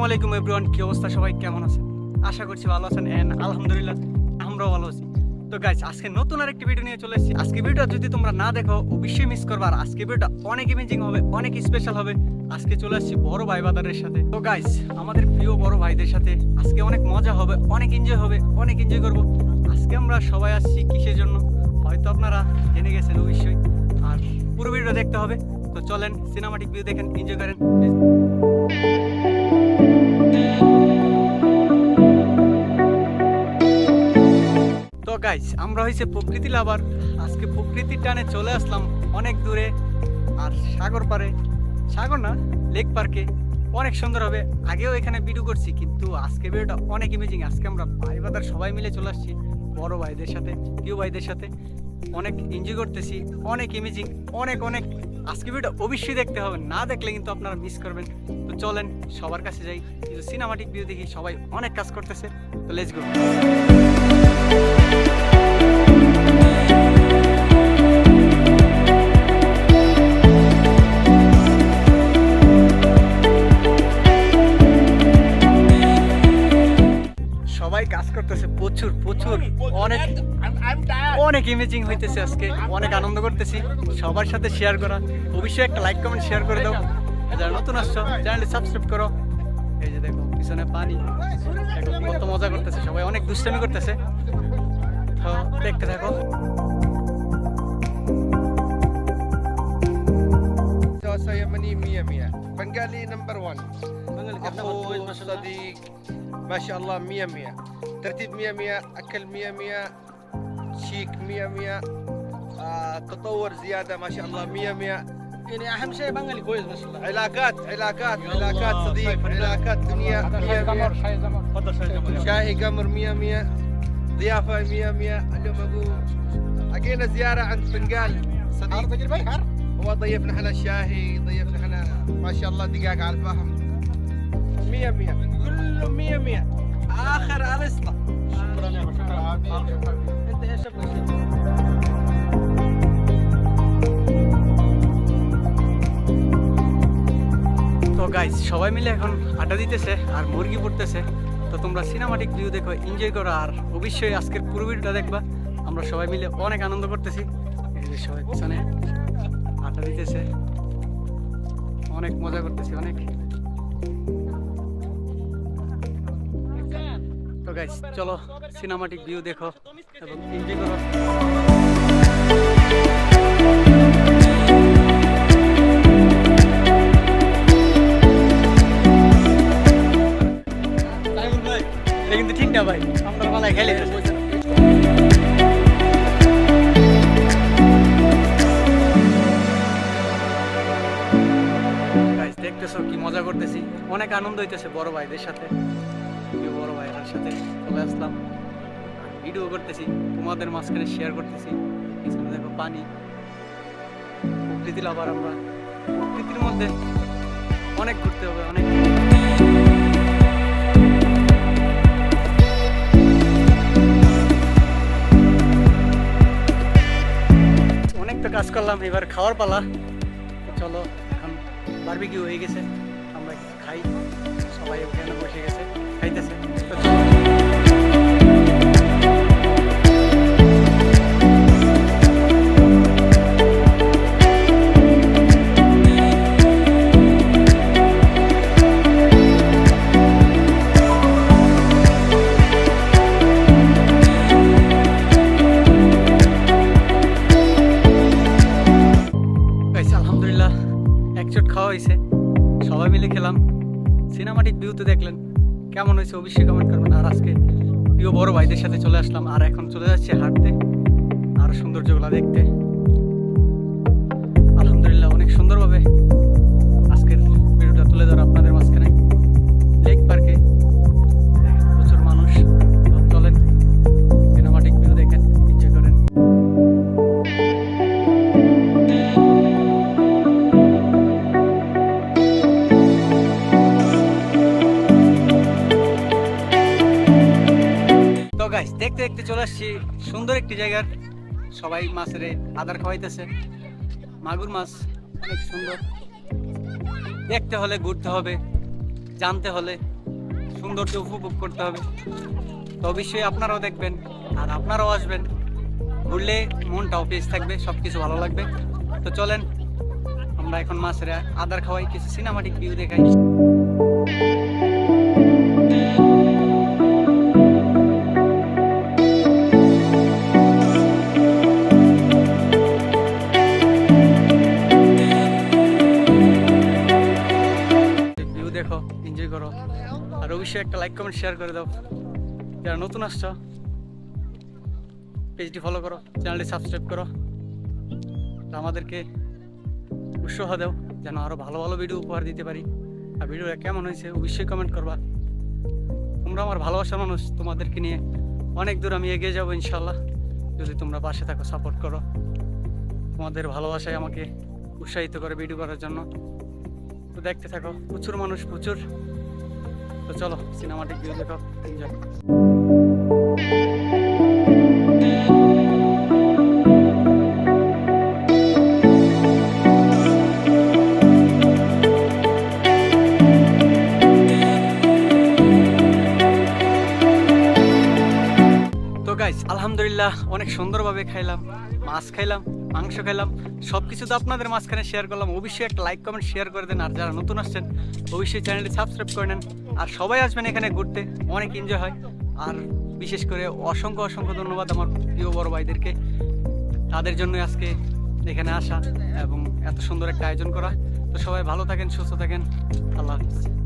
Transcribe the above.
আসসালামু আলাইকুম এভরিওয়ান, কি অবস্থা? সবাই কেমন আছেন? আশা করছি ভালো আছেন। এন্ড আলহামদুলিল্লাহ আমরাও ভালো আছি। তো গাইস, আজকে নতুন আরেকটি ভিডিও নিয়ে চলে এসেছি। আজকে ভিডিওটা যদি তোমরা না দেখো অবশ্যই মিস করবে। আর আজকে ভিডিওটা অনেক ইমেজিং হবে, অনেক স্পেশাল হবে। আজকে চলে আসছি বড় ভাই বাজারের সাথে। তো গাইস, আমাদের প্রিয় বড় ভাইদের সাথে আজকে অনেক মজা হবে, অনেক এনজয় হবে, অনেক এনজয় করব। আজকে আমরা সবাই আসছি কিসের জন্য হয়তো আপনারা জেনে গেছেন অবশ্যই। আর পুরো ভিডিও দেখতে হবে। তো চলেন সিনেমাটিক ভিউ দেখেন, এনজয় করেন। তো গাইস, আমরা হয়েছে প্রকৃতি লাভার। আজকে প্রকৃতির টানে চলে আসলাম অনেক দূরে, আর সাগর পারে, সাগর না লেক পার্কে। অনেক সুন্দর হবে। আগেও এখানে ভিডিও করছি, কিন্তু আজকে ভিডিওটা অনেক ইমেজিং। আজকে আমরা ভাই বাদার সবাই মিলে চলে আসছি বড় ভাইদের সাথে, প্রিয় ভাইদের সাথে। অনেক এনজয় করতেছি, অনেক ইমেজিং, অনেক অনেক। আজকে ভিডিওটা অবশ্যই দেখতে হবে, না দেখলে কিন্তু আপনারা মিস করবেন। তো চলেন সবার কাছে যাই, কিছু সিনেমাটিক ভিউ দেখি। সবাই অনেক কাজ করতেছে, তো লেটস গো। সবাই কাজ করতেছে প্রচুর প্রচুর, অনেক অনেক ইমেজিং হইতেছে আজকে। অনেক আনন্দ করতেছি, সবার সাথে শেয়ার করা। অবশ্যই একটা লাইক কমেন্ট শেয়ার করে দাও। যারা নতুন আসছো চ্যানেলটি সাবস্ক্রাইব করো। এই যে দেখো পিছনে পানি, দেখো কত মজা করতেছে সবাই, অনেক দুষ্টামি করতেছে। তো দেখতে থাকো। يمني 100 بنغالي نمبر 1 أخو صديق ما شاء الله 100 ترتيب 100 أكل 100 شيك 100 تطور زيادة ما شاء الله 100 يعني اهم شيء بنغلي كويس ما شاء الله. علاقات صديق علاقات دنيا 100 شاهي قمر 100 ضيافة 100 اليوم أقول أجينا زيارة عند بنغال صديق هو ضيفنا احنا شاهي ضيفنا احنا ما شاء الله دقاق على الفحم 100 كله 100 اخر ارسطة. شكرا يا شكرا انت ايش ابغى شيء؟ তো গাইস, সবাই মিলে এখন আড্ডা দিতেছে আর মুরগি পড়তেছে। তো তোমরা সিনেমাটিক ভিউ দেখো, এনজয় করো। আর অবশ্যই আজকের পুরো ভিডিওটা দেখবা। আমরা সবাই মিলে অনেক আনন্দ করতেছি। এই যে সবাই পিছনে আড্ডা দিতেছে, অনেক মজা করতেছি, অনেক। তো গাইস, চলো সিনেমাটিক ভিউ দেখো এবং এনজয় করো। এটা কিন্তু ঠিক না ভাই, আমরা মালায় খেলে দেখতেছো কি মজা করতেছি, অনেক আনন্দ হইতেছে বড় ভাইদের সাথে। বড় ভাইদের সাথে চলে আসলাম, ভিডিও করতেছি, তোমাদের মাঝখানে শেয়ার করতেছি। পিছনে দেখো পানি, প্রকৃতি লাভার আমরা। প্রকৃতির মধ্যে অনেক ঘুরতে হবে, অনেক। অনেক তো কাজ করলাম, এবার খাওয়ার পালা। চলো, এখন বারবিকিউ হয়ে গেছে, আমরা খাই। সবাই ওখানে বসে গেছে, খাইতেছে। আলহামদুলিল্লাহ একচোট খাওয়া হয়েছে, সবাই মিলে খেলাম। সিনেমাটিক ভিউ তো দেখলেন, কেমন হয়েছে অবশ্যই কমেন্ট করবেন। আর আজকে প্রিয় বড় ভাইদের সাথে চলে আসলাম, আর এখন চলে যাচ্ছি হাঁটতে, আর সৌন্দর্যগুলো দেখতে। আলহামদুলিল্লাহ অনেক সুন্দরভাবে আজকের ভিডিওটা তুলে ধরো আপনাদের মাঝখানে। লেক পার্কে প্রচুর মানুষ। চলেন সিনেমাটিক ভিউ দেখেন, এনজয় করেন। দেখতে দেখতে চলে আসছি সুন্দর একটি জায়গার। সবাই মাছের আদার খাওয়াইতেছে, মাগুর মাছ অনেক সুন্দর। দেখতে হলে ঘুরতে হবে, জানতে হলে সৌন্দর্য উপভোগ করতে হবে। তো অবশ্যই আপনারাও দেখবেন আর আপনারাও আসবেন, ঘুরলে মনটাও পেজ থাকবে, সব কিছু ভালো লাগবে। তো চলেন আমরা এখন মাছের আদার খাওয়াই, কিছু সিনেমাটিক ভিউ দেখাই। ভিউ দেখো, এনজয় করো, আর অবশ্যই একটা লাইক কমেন্ট শেয়ার করে দাও। যারা নতুন আসছো পেজটি ফলো করো, চ্যানেলটি সাবস্ক্রাইব করো, তো আমাদেরকে উৎসাহ দাও যেন আরো ভালো ভালো ভিডিও উপহার দিতে পারি। আর ভিডিওটা কেমন হয়েছে অবশ্যই কমেন্ট করবা। তোমরা আমার ভালোবাসার মানুষ, তোমাদেরকে নিয়ে অনেক দূর আমি এগিয়ে যাবো ইনশাল্লাহ, যদি তোমরা পাশে থাকো, সাপোর্ট করো। তোমাদের ভালোবাসায় আমাকে উৎসাহিত করে ভিডিও করার জন্য। তো দেখতে থাকো, প্রচুর মানুষ প্রচুর। তো চলো সিনেমাটিক ভিউ দেখো, এনজয়। তো গাইস আলহামদুলিল্লাহ অনেক সুন্দরভাবে খাইলাম, মাছ খাইলাম, মাংস খাইলাম, সব কিছু তো আপনাদের মাঝখানে শেয়ার করলাম। অবশ্যই একটা লাইক কমেন্ট শেয়ার করে দেন, আর যারা নতুন আসছেন অবশ্যই চ্যানেলটি সাবস্ক্রাইব করে নেন। আর সবাই আসবেন এখানে ঘুরতে, অনেক এনজয় হয়। আর বিশেষ করে অসংখ্য অসংখ্য ধন্যবাদ আমার প্রিয় বড় ভাইদেরকে, তাদের জন্য আজকে এখানে আসা এবং এত সুন্দর একটা আয়োজন করা। তো সবাই ভালো থাকেন, সুস্থ থাকেন, আল্লাহ হাফিজ।